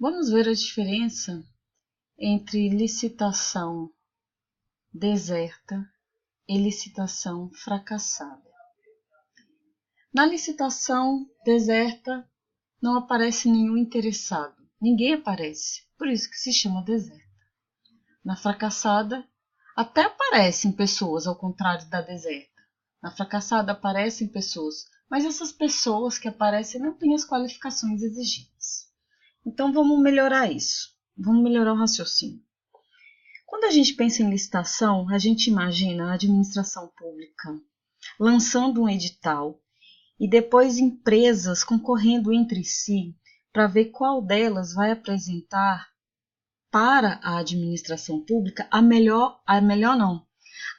Vamos ver a diferença entre licitação deserta e licitação fracassada. Na licitação deserta não aparece nenhum interessado, ninguém aparece, por isso que se chama deserta. Na fracassada até aparecem pessoas, ao contrário da deserta. Na fracassada aparecem pessoas, mas essas pessoas que aparecem não têm as qualificações exigidas. Então vamos melhorar isso, vamos melhorar o raciocínio. Quando a gente pensa em licitação, a gente imagina a administração pública lançando um edital e depois empresas concorrendo entre si para ver qual delas vai apresentar para a administração pública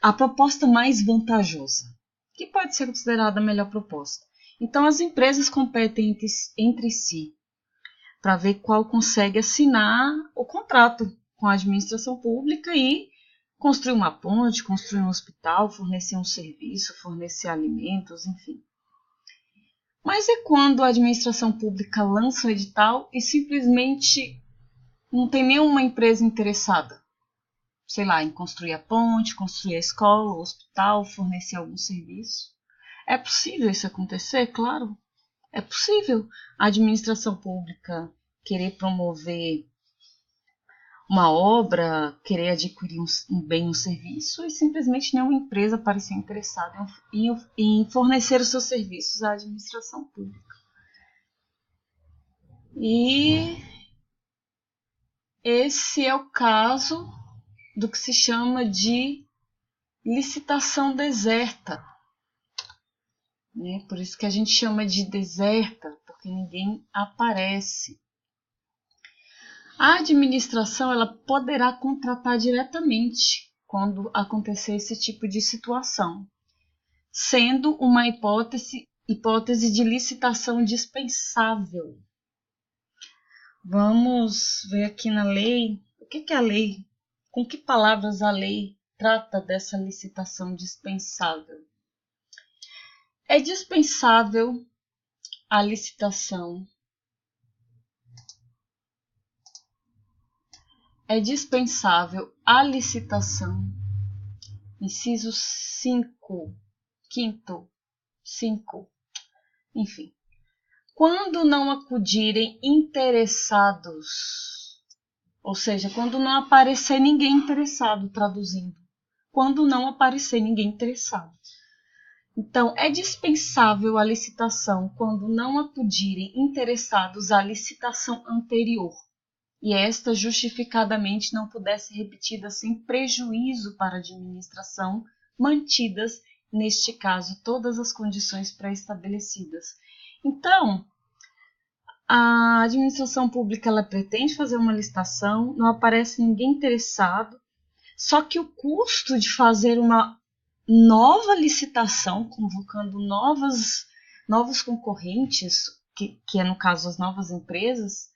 a proposta mais vantajosa, que pode ser considerada a melhor proposta. Então as empresas competem entre si para ver qual consegue assinar o contrato com a administração pública e construir uma ponte, construir um hospital, fornecer um serviço, fornecer alimentos, enfim. Mas é quando a administração pública lança o edital e simplesmente não tem nenhuma empresa interessada, sei lá, em construir a ponte, construir a escola, o hospital, fornecer algum serviço. É possível isso acontecer? Claro, é possível a administração pública querer promover uma obra, querer adquirir um bem, um serviço e simplesmente nenhuma empresa parecer interessada em fornecer os seus serviços à administração pública. E esse é o caso do que se chama de licitação deserta. Por isso que a gente chama de deserta, porque ninguém aparece. A administração ela poderá contratar diretamente quando acontecer esse tipo de situação, sendo uma hipótese de licitação dispensável. Vamos ver aqui na lei, o que é a lei? Com que palavras a lei trata dessa licitação dispensável? É dispensável a licitação. É dispensável a licitação, inciso 5, quinto, 5, enfim. Quando não acudirem interessados, ou seja, quando não aparecer ninguém interessado, traduzindo, quando não aparecer ninguém interessado. Então, é dispensável a licitação quando não acudirem interessados à licitação anterior, e esta justificadamente não puder ser repetida sem prejuízo para a administração, mantidas, neste caso, todas as condições pré-estabelecidas. Então, a administração pública ela pretende fazer uma licitação, não aparece ninguém interessado, só que o custo de fazer uma nova licitação, convocando novos concorrentes, que é no caso as novas empresas,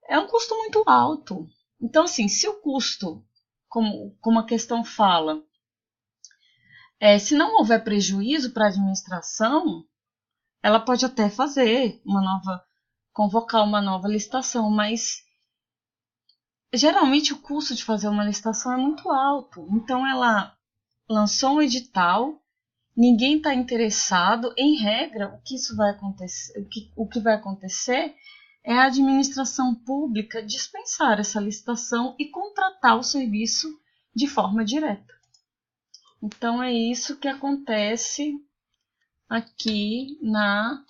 é um custo muito alto. Então, assim, se o custo, como a questão fala, se não houver prejuízo para a administração, ela pode até convocar uma nova licitação, mas geralmente o custo de fazer uma licitação é muito alto. Então, ela lançou um edital, ninguém está interessado, em regra, o que vai acontecer é a administração pública dispensar essa licitação e contratar o serviço de forma direta. Então, é isso que acontece aqui na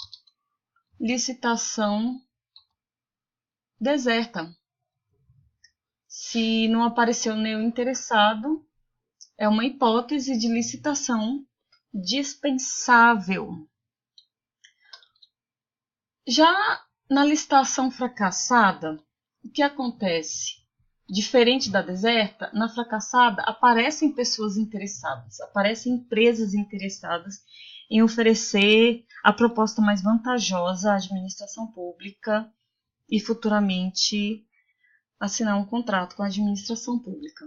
licitação deserta. Se não apareceu nenhum interessado, é uma hipótese de licitação dispensável. Já na licitação fracassada, o que acontece? Diferente da deserta, na fracassada aparecem pessoas interessadas, aparecem empresas interessadas em oferecer a proposta mais vantajosa à administração pública e futuramente assinar um contrato com a administração pública.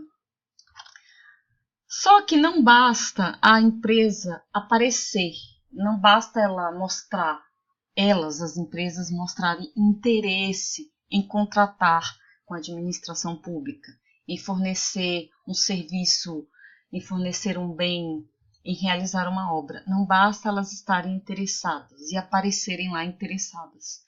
Só que não basta a empresa aparecer, não basta as empresas mostrarem interesse em contratar com a administração pública, em fornecer um serviço, em fornecer um bem, em realizar uma obra. Não basta elas estarem interessadas e aparecerem lá interessadas,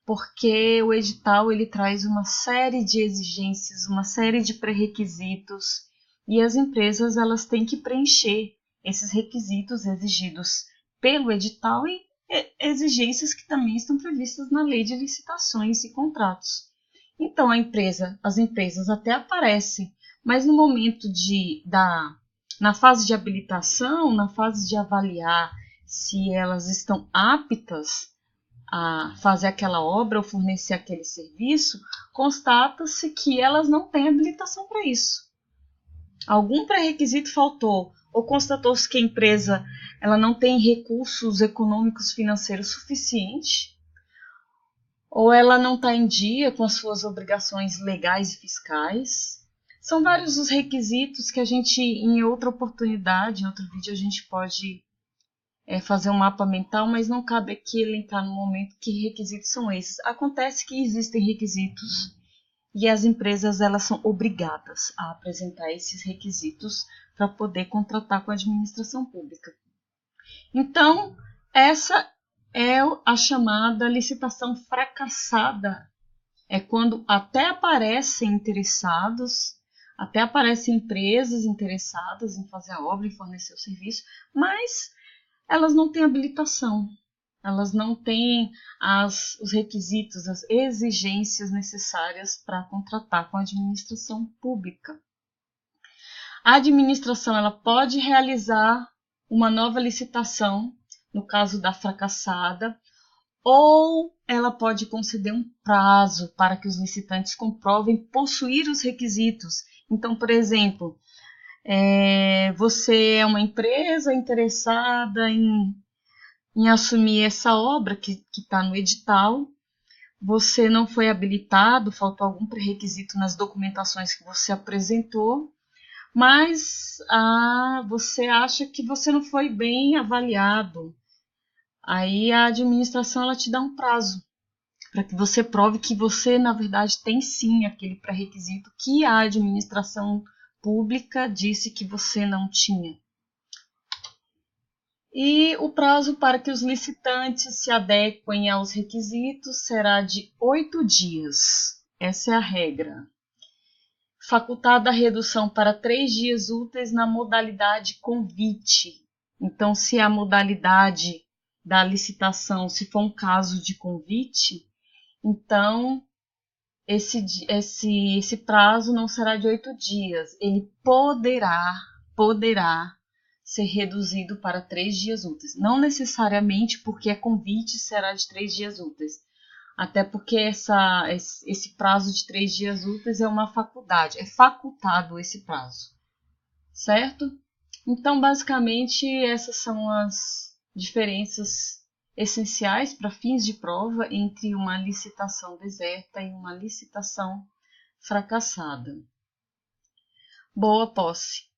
porque o edital ele traz uma série de exigências, uma série de pré-requisitos, e as empresas elas têm que preencher esses requisitos exigidos pelo edital e exigências que também estão previstas na Lei de Licitações e Contratos. Então as empresas até aparecem, mas no momento na fase de habilitação, na fase de avaliar se elas estão aptas a fazer aquela obra ou fornecer aquele serviço, constata-se que elas não têm habilitação para isso. Algum pré-requisito faltou, ou constatou-se que a empresa ela não tem recursos econômicos financeiros suficientes, ou ela não está em dia com as suas obrigações legais e fiscais. São vários os requisitos que a gente, em outra oportunidade, em outro vídeo, a gente pode fazer um mapa mental, mas não cabe aqui elencar no momento que requisitos são esses. Acontece que existem requisitos e as empresas elas são obrigadas a apresentar esses requisitos para poder contratar com a administração pública. Então, essa é a chamada licitação fracassada. É quando até aparecem interessados, até aparecem empresas interessadas em fazer a obra e fornecer o serviço, mas elas não têm habilitação, elas não têm os requisitos, as exigências necessárias para contratar com a administração pública. A administração ela pode realizar uma nova licitação, no caso da fracassada, ou ela pode conceder um prazo para que os licitantes comprovem possuir os requisitos. Então, por exemplo, você é uma empresa interessada em assumir essa obra que está no edital, você não foi habilitado, faltou algum pré-requisito nas documentações que você apresentou, mas você acha que você não foi bem avaliado. Aí a administração ela te dá um prazo para que você prove que você, na verdade, tem sim aquele pré-requisito que a administração pública disse que você não tinha. E o prazo para que os licitantes se adequem aos requisitos será de 8 dias. Essa é a regra. Facultada a redução para 3 dias úteis na modalidade convite. Então, se a modalidade da licitação, se for um caso de convite, então esse prazo não será de 8 dias. Ele poderá ser reduzido para 3 dias úteis. Não necessariamente porque é convite será de 3 dias úteis. Até porque esse prazo de 3 dias úteis é uma faculdade, é facultado esse prazo, certo? Então, basicamente, essas são as diferenças essenciais para fins de prova entre uma licitação deserta e uma licitação fracassada. Boa posse!